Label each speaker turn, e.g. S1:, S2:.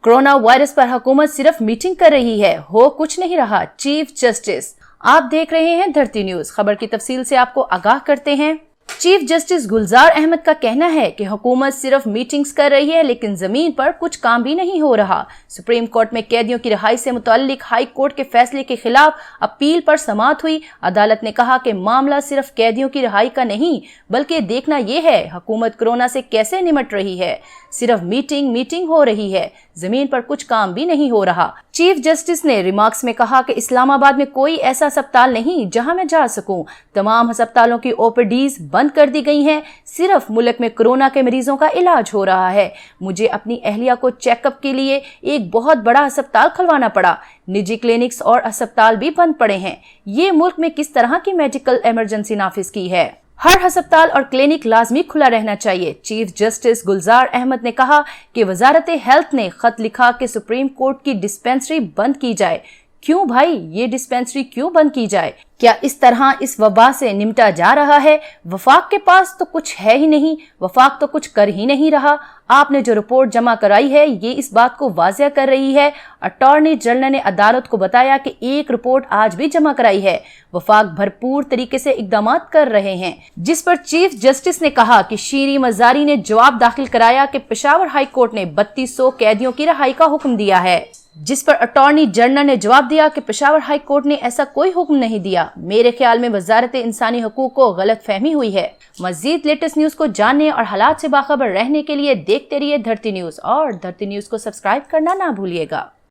S1: Corona virus पर हुकूमत सिर्फ मीटिंग कर रही है, हो कुछ नहीं रहा, चीफ जस्टिस। आप देख रहे हैं धरती न्यूज। खबर की तफसील से आपको आगाह करते हैं। चीफ जस्टिस गुलजार अहमद का कहना है कि हुकूमत सिर्फ मीटिंग्स कर रही है, लेकिन जमीन पर कुछ काम भी नहीं हो रहा। सुप्रीम कोर्ट में कैदियों की रिहाई से मुताल्लिक हाई कोर्ट के फैसले के खिलाफ अपील पर समाअत हुई। अदालत ने कहा कि मामला सिर्फ कैदियों की रिहाई का नहीं, बल्कि देखना यह है हुकूमत कोरोना से कैसे निमट रही है। सिर्फ मीटिंग हो रही है, जमीन पर कुछ काम भी नहीं हो रहा। चीफ जस्टिस ने रिमार्क्स में कहा कि इस्लामाबाद में कोई ऐसा अस्पताल नहीं जहां मैं जा सकूं। तमाम अस्पतालों की ओपीडीज बंद कर दी गई हैं। सिर्फ मुल्क में कोरोना के मरीजों का इलाज हो रहा है। मुझे अपनी अहलिया को चेकअप के लिए एक बहुत बड़ा अस्पताल खुलवाना पड़ा। निजी क्लिनिक्स और अस्पताल भी बंद पड़े हैं। ये मुल्क में किस तरह की मेडिकल इमरजेंसी नाफिज की है। हर अस्पताल और क्लिनिक लाजमी खुला रहना चाहिए। चीफ जस्टिस गुलजार अहमद ने कहा कि वजारत हेल्थ ने खत लिखा कि सुप्रीम कोर्ट की डिस्पेंसरी बंद की जाए। क्यों भाई, ये डिस्पेंसरी क्यों बंद की जाए? क्या इस तरह इस वबा से निमटा जा रहा है? वफाक के पास तो कुछ है ही नहीं, वफाक तो कुछ कर ही नहीं रहा। आपने जो रिपोर्ट जमा कराई है ये इस बात को वाज़ेह कर रही है। अटॉर्नी जनरल ने अदालत को बताया कि एक रिपोर्ट आज भी जमा कराई है। वफाक भरपूर तरीके से इकदाम कर रहे हैं, जिस पर चीफ जस्टिस ने कहा कि शीरी मजारी ने जवाब दाखिल कराया कि पेशावर हाई कोर्ट ने 3200 कैदियों की रिहाई का हुक्म दिया है, जिस पर अटॉर्नी जनरल ने जवाब दिया कि पेशावर हाई कोर्ट ने ऐसा कोई हुक्म नहीं दिया। मेरे ख्याल में वजारत इंसानी हकूक को गलत फहमी हुई है। मजीद लेटेस्ट न्यूज को जानने और हालात से बाखबर रहने के लिए देखते रहिए धरती न्यूज और धरती न्यूज को सब्सक्राइब करना ना भूलिएगा।